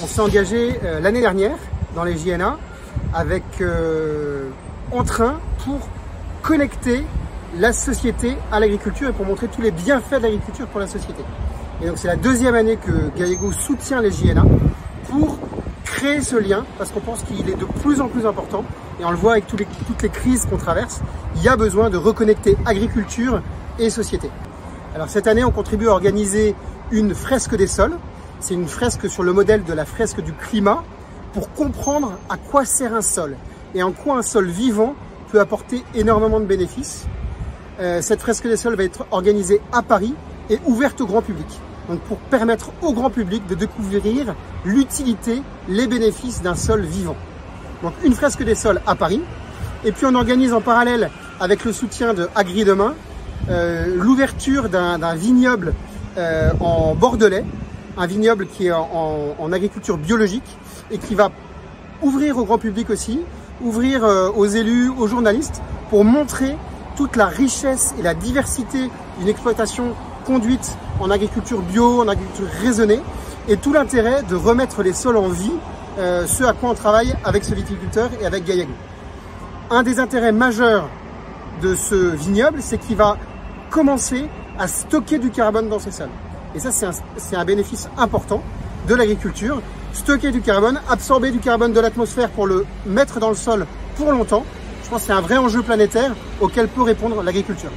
On s'est engagé l'année dernière dans les JNA avec Entrain pour connecter la société à l'agriculture et pour montrer tous les bienfaits de l'agriculture pour la société. Et donc c'est la deuxième année que Gallego soutient les JNA pour créer ce lien, parce qu'on pense qu'il est de plus en plus important, et on le voit avec toutes les crises qu'on traverse, il y a besoin de reconnecter agriculture et société. Alors cette année, on contribue à organiser une fresque des sols. C'est une fresque sur le modèle de la fresque du climat, pour comprendre à quoi sert un sol et en quoi un sol vivant peut apporter énormément de bénéfices. Cette fresque des sols va être organisée à Paris et ouverte au grand public. Donc pour permettre au grand public de découvrir l'utilité, les bénéfices d'un sol vivant. Donc une fresque des sols à Paris. Et puis on organise en parallèle, avec le soutien de Agri Demain, l'ouverture d'un vignoble en Bordelais, un vignoble qui est en agriculture biologique et qui va ouvrir au grand public aussi, ouvrir aux élus, aux journalistes, pour montrer toute la richesse et la diversité d'une exploitation conduite en agriculture bio, en agriculture raisonnée, et tout l'intérêt de remettre les sols en vie, ce à quoi on travaille avec ce viticulteur et avec Gallego. Un des intérêts majeurs de ce vignoble, c'est qu'il va commencer à stocker du carbone dans ses sols. Et ça, c'est un bénéfice important de l'agriculture. Stocker du carbone, absorber du carbone de l'atmosphère pour le mettre dans le sol pour longtemps. Je pense que c'est un vrai enjeu planétaire auquel peut répondre l'agriculture.